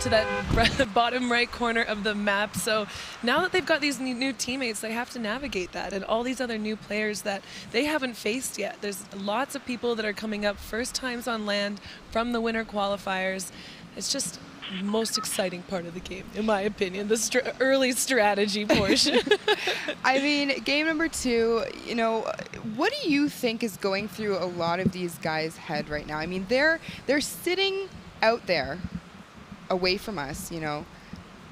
to that bottom right corner of the map. So now that they've got these new teammates, they have to navigate that, and all these other new players that they haven't faced yet. There's lots of people that are coming up first times on land from the winter qualifiers. It's just the most exciting part of the game, in my opinion, the early strategy portion. I mean, game number 2, you know, what do you think is going through a lot of these guys' head right now? I mean, they're sitting out there away from us, you know.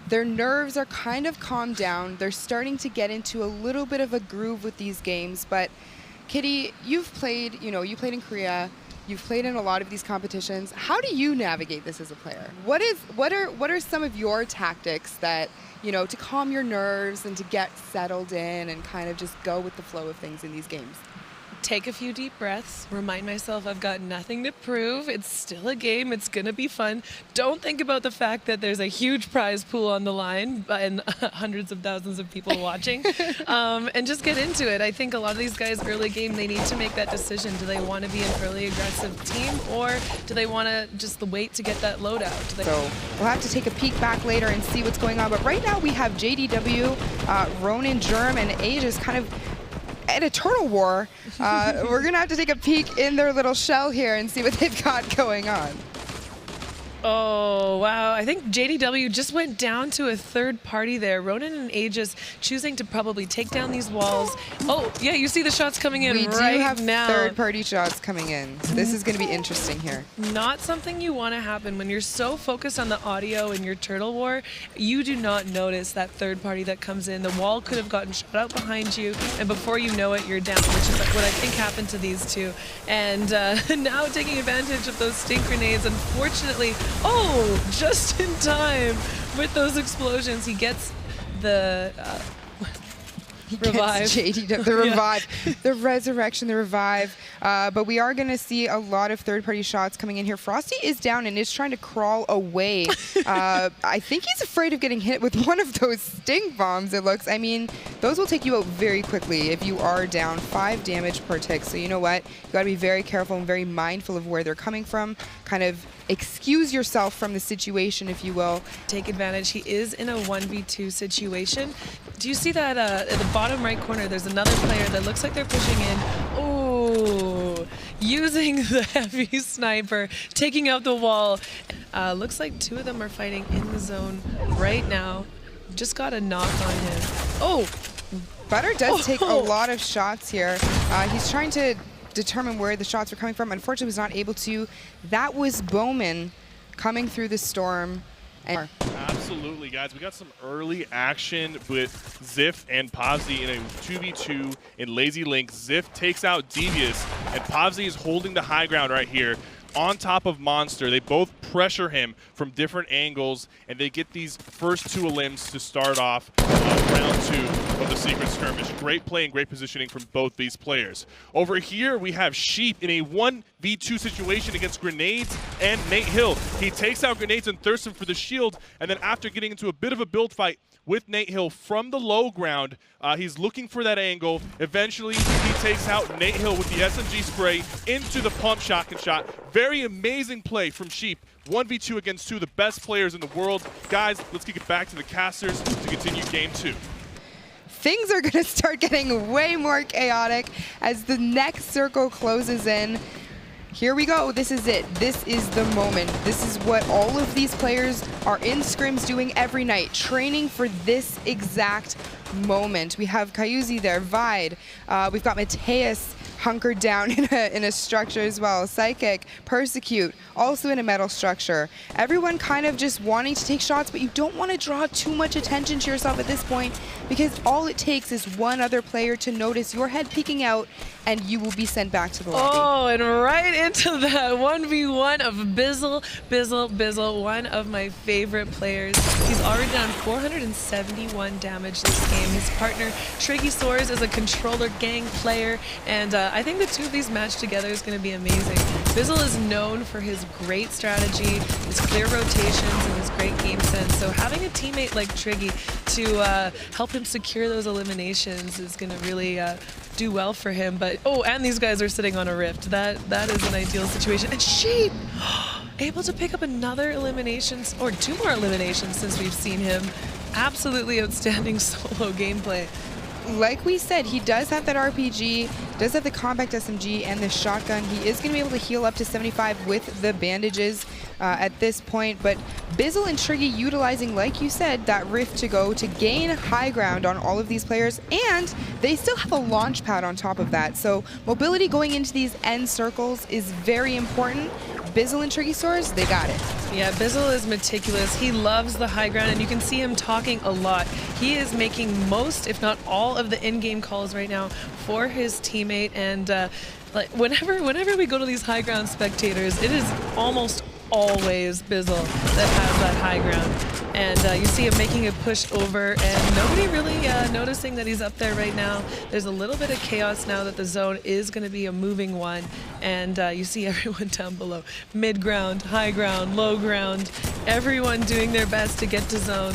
Their nerves are kind of calmed down. They're starting to get into a little bit of a groove with these games. But Kitty, you've played, you know, you played in Korea. You've played in a lot of these competitions. How do you navigate this as a player? What are some of your tactics that, you know, to calm your nerves and to get settled in and kind of just go with the flow of things in these games? Take a few deep breaths, remind myself I've got nothing to prove. It's still a game. It's going to be fun. Don't think about the fact that there's a huge prize pool on the line and hundreds of thousands of people watching, and just get into it. I think a lot of these guys early game, they need to make that decision. Do they want to be an early aggressive team, or do they want to just wait to get that loadout? So we'll have to take a peek back later and see what's going on. But right now we have JDW, Ronan, Germ, and Aegis kind of at a turtle war. We're gonna have to take a peek in their little shell here and see what they've got going on. Oh, wow. I think JDW just went down to a third party there. Ronan and Aegis choosing to probably take down these walls. Oh, yeah, you see the shots coming in right now. We do have third-party shots coming in. So this is going to be interesting here. Not something you want to happen. When you're so focused on the audio in your Turtle War, you do not notice that third party that comes in. The wall could have gotten shot out behind you, and before you know it, you're down, which is what I think happened to these two. And now taking advantage of those stink grenades, unfortunately, oh, just in time with those explosions. He gets the revive. JDW, the revive, the resurrection, the revive. But we are going to see a lot of third-party shots coming in here. Frosty is down and is trying to crawl away. I think he's afraid of getting hit with one of those stink bombs, it looks. I mean, those will take you out very quickly if you are down. 5 damage per tick. So you know what? You got to be very careful and very mindful of where they're coming from. Kind of excuse yourself from the situation, if you will. Take advantage. He is in a 1v2 situation. Do you see that at the bottom right corner, there's another player that looks like they're pushing in. Oh, using the heavy sniper, taking out the wall. Looks like 2 of them are fighting in the zone right now. Just got a knock on him. Oh! Butter does take a lot of shots here. He's trying to determine where the shots are coming from. Unfortunately, was not able to. That was Bowman coming through the storm. Absolutely, guys. We got some early action with Ziff and Pavzi in a 2v2 in Lazy Link. Ziff takes out Devious, and Pavzi is holding the high ground right here on top of Monster. They both pressure him from different angles, and they get these first 2 elims to start off round 2 of the Secret Skirmish. Great play and great positioning from both these players. Over here, we have Sheep in a 1v2 situation against Grenades and Nate Hill. He takes out Grenades and Thurston for the shield, and then after getting into a bit of a build fight with Nate Hill from the low ground, he's looking for that angle. Eventually, he takes out Nate Hill with the SMG spray into the pump shotgun shot. Very amazing play from Sheep. 1v2 against 2 of the best players in the world. Guys, let's kick it back to the casters to continue game 2. Things are going to start getting way more chaotic as the next circle closes in. Here we go. This is it. This is the moment. This is what all of these players are in scrims doing every night, training for this exact moment. We have Kayuzi there, Vide. We've got Mateus hunkered down in a structure as well. Psychic, Persecute, also in a metal structure. Everyone kind of just wanting to take shots, but you don't want to draw too much attention to yourself at this point, because all it takes is one other player to notice your head peeking out, and you will be sent back to the lobby. Oh, and right into that 1v1 of Bizzle, one of my favorite players. He's already done 471 damage this game. His partner, Triggy Soares, is a controller gang player, and I think the 2 of these matched together is going to be amazing. Bizzle is known for his great strategy, his clear rotations, and his great game sense. So having a teammate like Triggy to help him secure those eliminations is going to really do well for him. But oh, and these guys are sitting on a rift. That is an ideal situation. And Sheep! able to pick up another elimination, or 2 more eliminations since we've seen him. Absolutely outstanding solo gameplay. Like we said, he does have that RPG, does have the compact SMG and the shotgun. He is going to be able to heal up to 75 with the bandages at this point, but Bizzle and Triggy utilizing, like you said, that rift to go to gain high ground on all of these players, and they still have a launch pad on top of that. So mobility going into these end circles is very important. Bizzle and Triggy Stores, they got it. Yeah, Bizzle is meticulous. He loves the high ground, and you can see him talking a lot. He is making most, if not all, of the in-game calls right now for his teammate. And like whenever we go to these high ground spectators, it is almost always Bizzle that has that high ground. And you see him making a push over, and nobody really noticing that he's up there right now. There's a little bit of chaos now that the zone is going to be a moving one, and you see everyone down below. Mid ground, high ground, low ground, everyone doing their best to get to zone,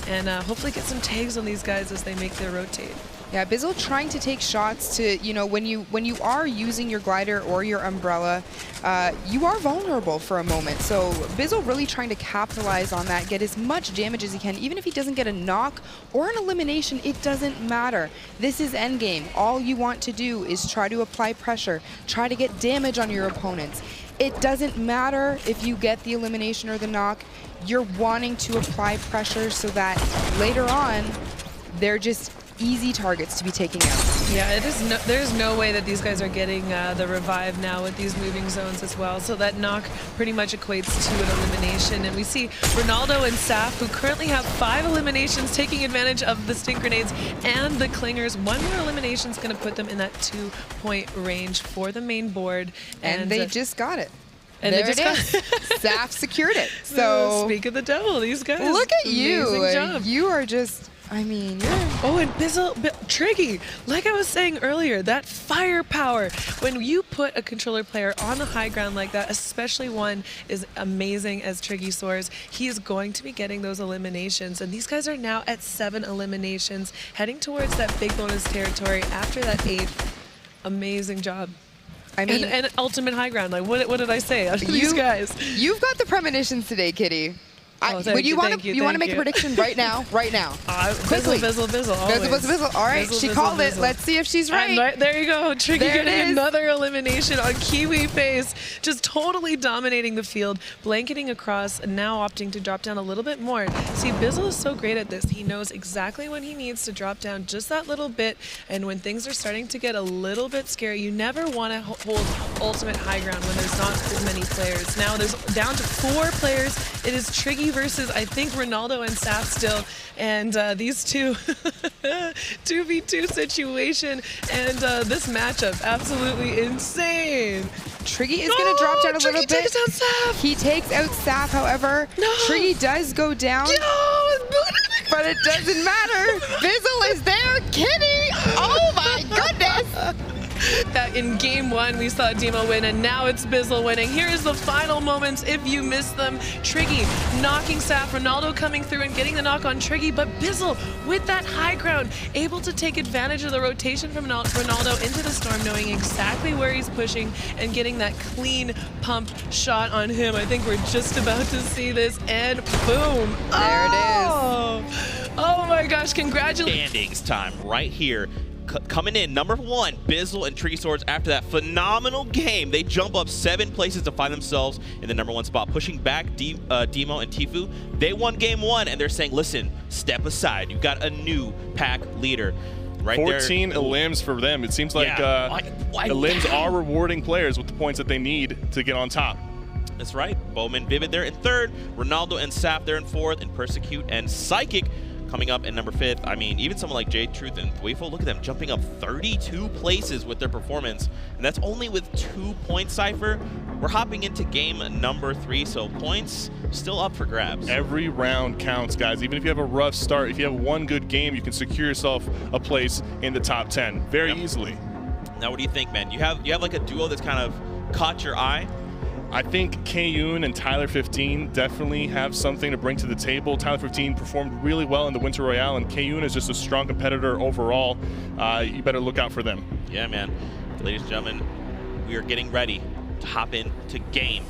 and hopefully get some tags on these guys as they make their rotate. Yeah, Bizzle trying to take shots to, you know, when you are using your glider or your umbrella, you are vulnerable for a moment. So Bizzle really trying to capitalize on that, get as much damage as he can. Even if he doesn't get a knock or an elimination, it doesn't matter. This is endgame. All you want to do is try to apply pressure, try to get damage on your opponents. It doesn't matter if you get the elimination or the knock. You're wanting to apply pressure so that later on, they're just easy targets to be taking out. Yeah, there's no way that these guys are getting the revive now with these moving zones as well. So that knock pretty much equates to an elimination. And we see Ronaldo and Saf, who currently have 5 eliminations, taking advantage of the stink grenades and the clingers. 1 more elimination is going to put them in that 2-point range for the main board. And they just got it. And there they just it is. Saf secured it. So speak of the devil, these guys. Look at you. Amazing job. You are just, I mean, you're... Oh, and Bizzle, Triggy, like I was saying earlier, that firepower. When you put a controller player on the high ground like that, especially one as amazing as Triggy soars, he is going to be getting those eliminations. And these guys are now at 7 eliminations, heading towards that big bonus territory after that 8th. Amazing job. I mean, and ultimate high ground. Like, what did I say? These guys. You've got the premonitions today, Kitty. Would you want to make a prediction right now? Right now. Quickly. Bizzle. Bizzle. All right, she called it. Let's see if she's right. There you go. Triggy getting another elimination on Kiwi Face. Just totally dominating the field, blanketing across, and now opting to drop down a little bit more. See, Bizzle is so great at this. He knows exactly when he needs to drop down just that little bit, and when things are starting to get a little bit scary, you never want to hold ultimate high ground when there's not as many players. Now there's down to 4 players. It is Triggy versus, I think, Ronaldo and Saf still, and these two 2v2 situation, and this matchup absolutely insane. Triggy is going to drop down a little bit. Takes out Saf. He takes out Saf, however. Triggy does go down, but it doesn't matter. Bizzle is there. Kitty! Oh my goodness! That in game 1 we saw Demo win, and now it's Bizzle winning. Here is the final moments if you missed them. Triggy knocking Saf, Ronaldo coming through and getting the knock on Triggy, but Bizzle with that high ground, able to take advantage of the rotation from Ronaldo into the storm, knowing exactly where he's pushing and getting that clean pump shot on him. I think we're just about to see this, and boom. There it is. Oh my gosh, congratulations. Standings time right here. Coming in, number 1, Bizzle and Triggy Swords. After that phenomenal game, they jump up 7 places to find themselves in the number 1 spot, pushing back Demo and Tifu. They won game 1, and they're saying, listen, step aside. You've got a new pack leader. Right 14 there. elims for them. It seems like elims are rewarding players with the points that they need to get on top. That's right. Bowman Vivid there in 3rd. Ronaldo and Saf there in 4th. And Persecute and Psychic coming up in number 5th. I mean, even someone like J Truth and Thweeful, look at them jumping up 32 places with their performance. And that's only with 2 points, Cypher. We're hopping into game number 3, so points still up for grabs. Every round counts, guys. Even if you have a rough start, if you have one good game, you can secure yourself a place in the top 10 very easily. Now, what do you think, man? You have like a duo that's kind of caught your eye? I think Kayun and Tyler 15 definitely have something to bring to the table. Tyler 15 performed really well in the Winter Royale, and Kayun is just a strong competitor overall. You better look out for them. Yeah, man. Ladies and gentlemen, we are getting ready to hop into game